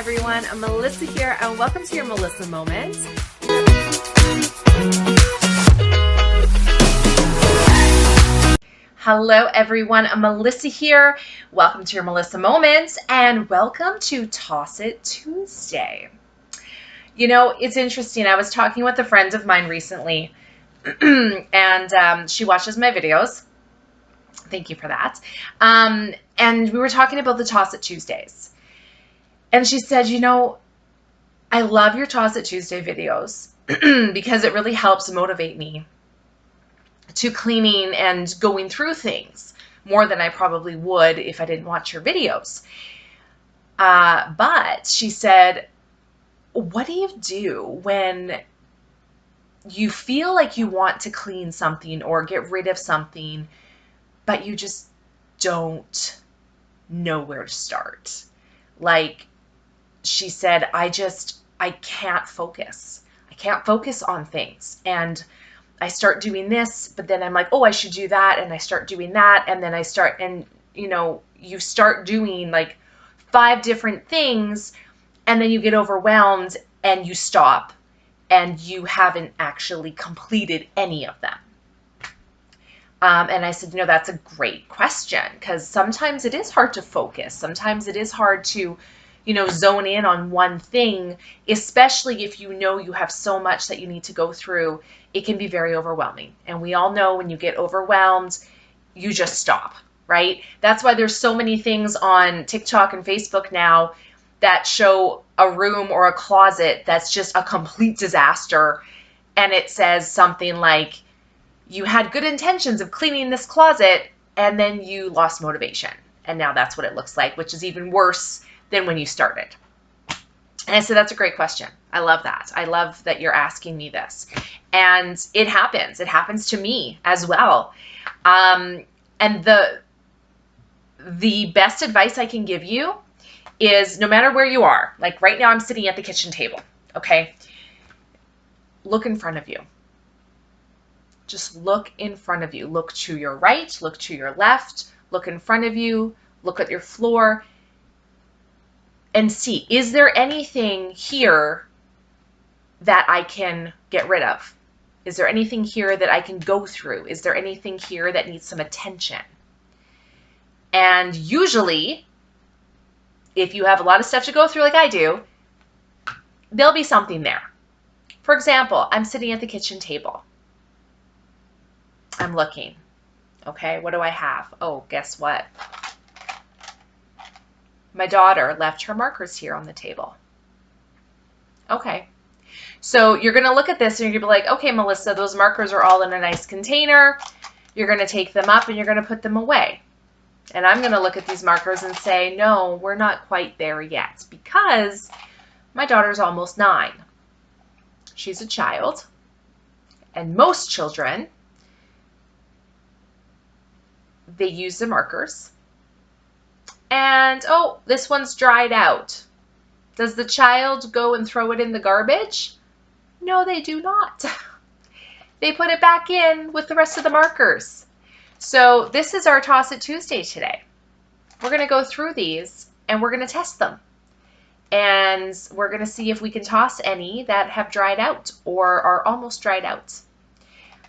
everyone, I'm Melissa here and welcome to your Melissa Moment. Hello everyone, I'm Melissa here. Welcome to your Melissa Moment and welcome to Toss It Tuesday. You know, it's interesting. I was talking with a friend of mine recently and she watches my videos. Thank you for that. And we were talking about the Toss It Tuesdays. And she said, you know, I love your Toss It Tuesday videos because it really helps motivate me to cleaning and going through things more than I probably would if I didn't watch your videos. But she said, what do you do when you feel like you want to clean something or get rid of something, but you just don't know where to start? Like she said, I can't focus. I can't focus on things. And I start doing this, but then I'm like, oh, I should do that. And I start doing that. And then I start, and you know, you start doing like 5 different things and then you get overwhelmed and you stop and you haven't actually completed any of them. And I said, you know, that's a great question because sometimes it is hard to focus. Sometimes it is hard to, you know, zone in on one thing, especially if you know you have so much that you need to go through. It can be very overwhelming. And we all know when you get overwhelmed, you just stop, right? That's why there's so many things on TikTok and Facebook now that show a room or a closet that's just a complete disaster. And it says something like, you had good intentions of cleaning this closet and then you lost motivation. And now that's what it looks like, which is even worse than when you started. And I said, that's a great question. I love that. I love that you're asking me this. And it happens. It happens to me as well. And the best advice I can give you is no matter where you are, like right now I'm sitting at the kitchen table, okay? Look in front of you. Just look in front of you. Look to your right, look to your left, look in front of you, look at your floor, and see, is there anything here that I can get rid of? Is there anything here that I can go through? Is there anything here that needs some attention? And usually, if you have a lot of stuff to go through like I do, there'll be something there. For example, I'm sitting at the kitchen table. I'm looking. Okay, what do I have? Oh, guess what? My daughter left her markers here on the table. Okay. So you're going to look at this and you're going to be like, okay, Melissa, those markers are all in a nice container. You're going to take them up and you're going to put them away. And I'm going to look at these markers and say, no, we're not quite there yet because my daughter's almost 9. She's a child. And most children, they use the markers. And, oh, this one's dried out. Does the child go and throw it in the garbage? No, they do not. They put it back in with the rest of the markers. So this is our Toss It Tuesday today. We're going to go through these and we're going to test them. And we're going to see if we can toss any that have dried out or are almost dried out.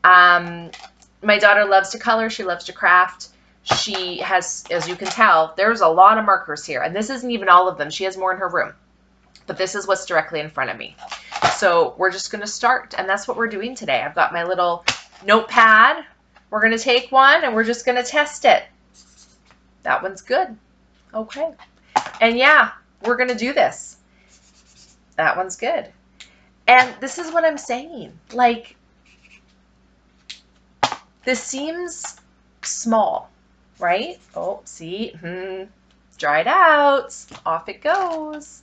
My daughter loves to color. She loves to craft. She has, as you can tell, there's a lot of markers here. And this isn't even all of them. She has more in her room. But this is what's directly in front of me. So we're just going to start. And that's what we're doing today. I've got my little notepad. We're going to take one and we're just going to test it. That one's good. Okay. And yeah, we're going to do this. That one's good. And this is what I'm saying. Like, this seems small. Right? Oh, see? Dried out. Off it goes.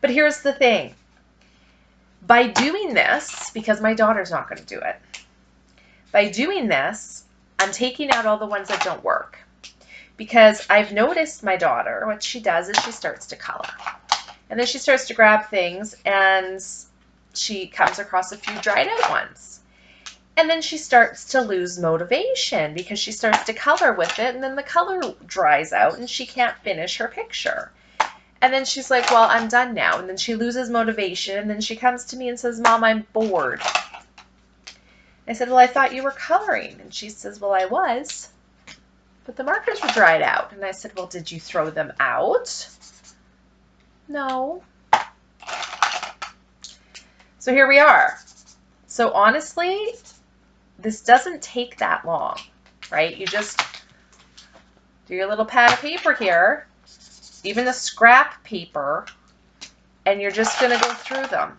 But here's the thing. By doing this, because my daughter's not going to do it, by doing this, I'm taking out all the ones that don't work. Because I've noticed my daughter, what she does is she starts to color. And then she starts to grab things and she comes across a few dried out ones. And then she starts to lose motivation because she starts to color with it and then the color dries out and she can't finish her picture. And then she's like, well, I'm done now. And then she loses motivation. And then she comes to me and says, Mom, I'm bored. I said, well, I thought you were coloring. And she says, well, I was, but the markers were dried out. And I said, well, did you throw them out? No. So here we are. So honestly, this doesn't take that long, right? You just do your little pad of paper here, even the scrap paper, and you're just going to go through them.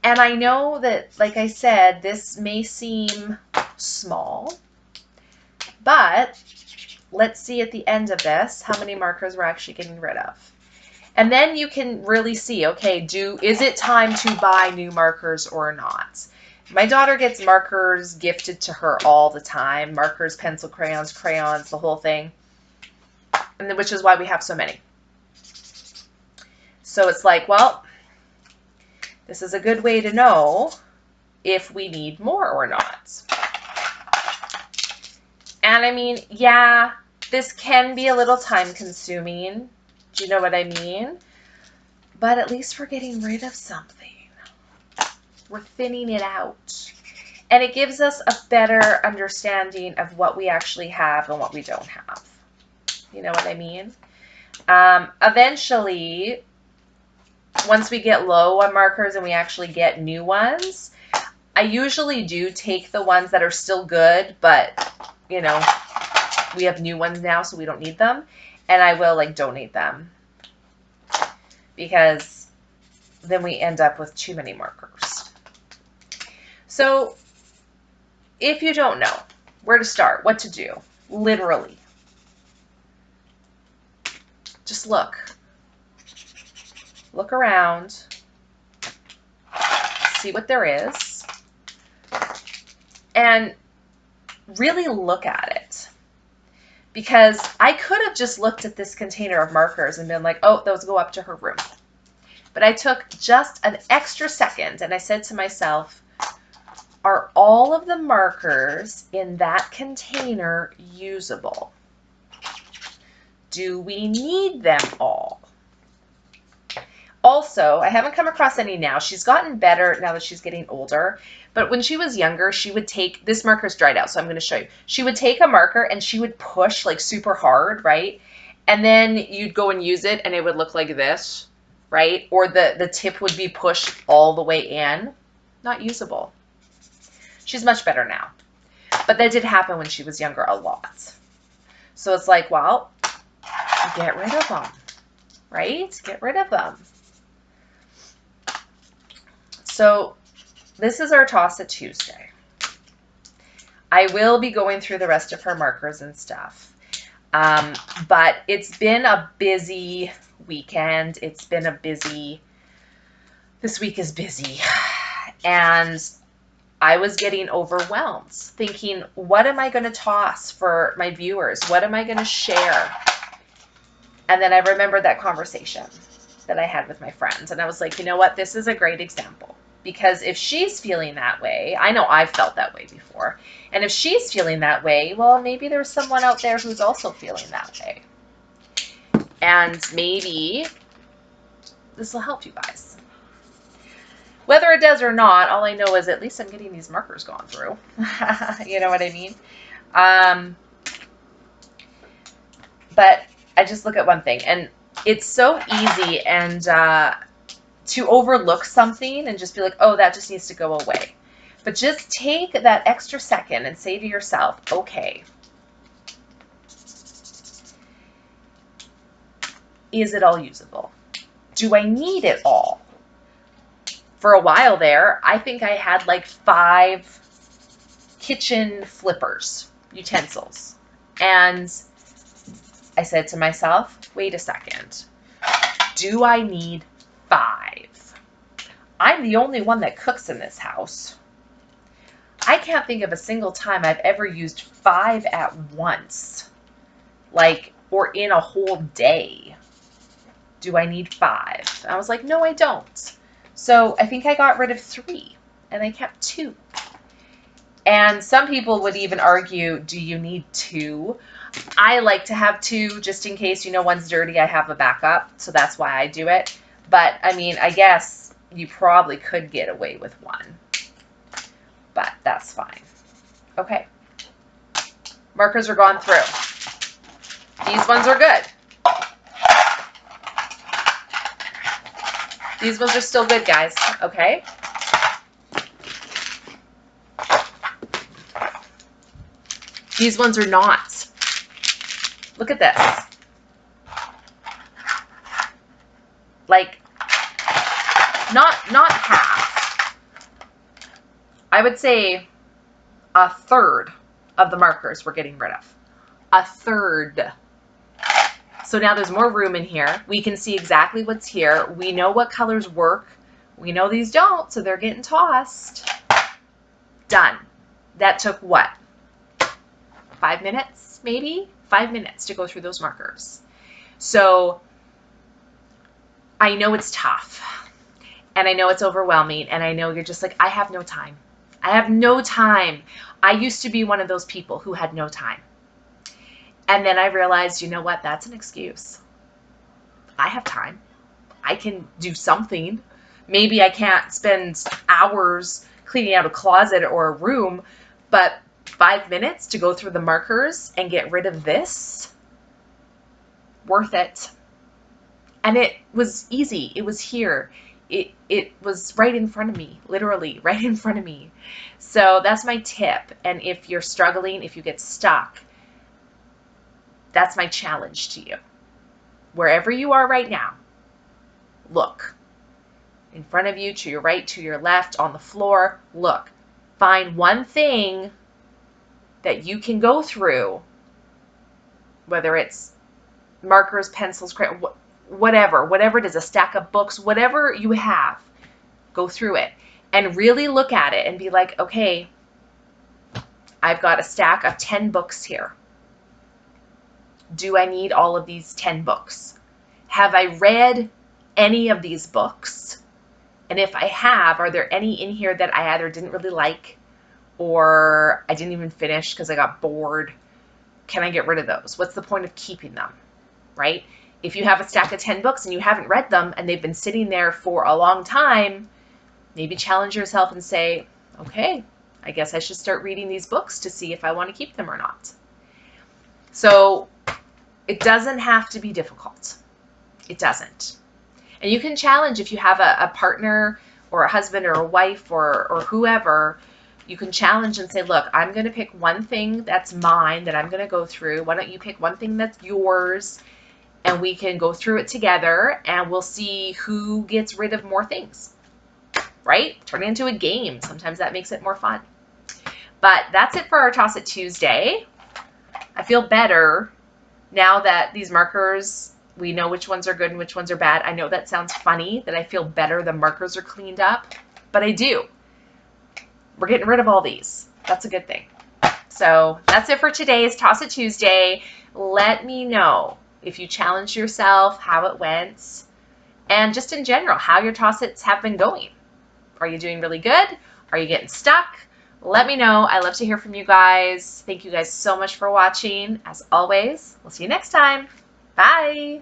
And I know that, like I said, this may seem small, but let's see at the end of this how many markers we're actually getting rid of. And then you can really see, okay, is it time to buy new markers or not? My daughter gets markers gifted to her all the time. Markers, pencil, crayons, the whole thing. And which is why we have so many. So it's like, well, this is a good way to know if we need more or not. And I mean, yeah, this can be a little time consuming. Do you know what I mean? But at least we're getting rid of something. We're thinning it out. And it gives us a better understanding of what we actually have and what we don't have. You know what I mean? Eventually, once we get low on markers and we actually get new ones, I usually do take the ones that are still good, but, you know, we have new ones now, so we don't need them. And I will, like, donate them. Because then we end up with too many markers. So, if you don't know where to start, what to do, literally, just look. Look around. See what there is. And really look at it. Because I could have just looked at this container of markers and been like, oh, those go up to her room. But I took just an extra second and I said to myself, are all of the markers in that container usable? Do we need them all? Also, I haven't come across any now. She's gotten better now that she's getting older. But when she was younger, she would take, this marker's dried out, so I'm going to show you. She would take a marker and she would push like super hard, right? And then you'd go and use it and it would look like this, right? Or the tip would be pushed all the way in. Not usable. She's much better now. But that did happen when she was younger a lot. So it's like, well, get rid of them, right? Get rid of them. So this is our Toss It Tuesday. I will be going through the rest of her markers and stuff. But it's been a busy weekend. It's been a busy, this week is busy. And I was getting overwhelmed, thinking, what am I going to toss for my viewers? What am I going to share? And then I remembered that conversation that I had with my friends. And I was like, you know what? This is a great example. Because if she's feeling that way, I know I've felt that way before. And if she's feeling that way, well, maybe there's someone out there who's also feeling that way. And maybe this will help you guys. Whether it does or not, all I know is at least I'm getting these markers gone through. You know what I mean? But I just look at one thing. And it's so easy and to overlook something and just be like, oh, that just needs to go away. But just take that extra second and say to yourself, okay, is it all usable? Do I need it all? For a while there, I think I had like 5 kitchen flippers, utensils. And I said to myself, wait a second. Do I need 5? I'm the only one that cooks in this house. I can't think of a single time I've ever used 5 at once. Like, or in a whole day. Do I need 5? I was like, no, I don't. So I think I got rid of 3 and I kept 2. And some people would even argue, do you need two? I like to have two just in case, one's dirty, I have a backup. So that's why I do it. But I mean, I guess you probably could get away with one, but that's fine. Okay. Markers are gone through. These ones are good. These ones are still good, guys. Okay. These ones are not. Look at this. Like, not half. I would say a third of the markers we're getting rid of. A third. So now there's more room in here. We can see exactly what's here. We know what colors work. We know these don't, so they're getting tossed. Done. That took what? 5 minutes, maybe? 5 minutes to go through those markers. So I know it's tough, and I know it's overwhelming, and I know you're just like, I have no time. I have no time. I used to be one of those people who had no time. And then I realized, you know what? That's an excuse. I have time. I can do something. Maybe I can't spend hours cleaning out a closet or a room, but 5 minutes to go through the markers and get rid of this, worth it. And it was easy. It was here. It was right in front of me, literally right in front of me. So that's my tip. And if you're struggling, if you get stuck, that's my challenge to you. Wherever you are right now, look. In front of you, to your right, to your left, on the floor, look. Find one thing that you can go through, whether it's markers, pencils, crayons, whatever it is, a stack of books, whatever you have, go through it and really look at it and be like, okay, I've got a stack of 10 books here. Do I need all of these 10 books? Have I read any of these books? And if I have, are there any in here that I either didn't really like or I didn't even finish because I got bored? Can I get rid of those? What's the point of keeping them, right? If you have a stack of 10 books and you haven't read them and they've been sitting there for a long time, maybe challenge yourself and say, okay, I guess I should start reading these books to see if I want to keep them or not. So it doesn't have to be difficult. It doesn't. And you can challenge if you have a partner or a husband or a wife or whoever, you can challenge and say, look, I'm going to pick one thing that's mine that I'm going to go through. Why don't you pick one thing that's yours? And we can go through it together and we'll see who gets rid of more things, right? Turn it into a game. Sometimes that makes it more fun. But that's it for our Toss It Tuesday. I feel better now that these markers, we know which ones are good and which ones are bad. I know that sounds funny that I feel better the markers are cleaned up, but I do. We're getting rid of all these. That's a good thing. So that's it for today's Toss It Tuesday. Let me know if you challenged yourself, how it went, and just in general, how your toss-its have been going. Are you doing really good? Are you getting stuck? Let me know. I love to hear from you guys. Thank you guys so much for watching. As always, we'll see you next time. Bye.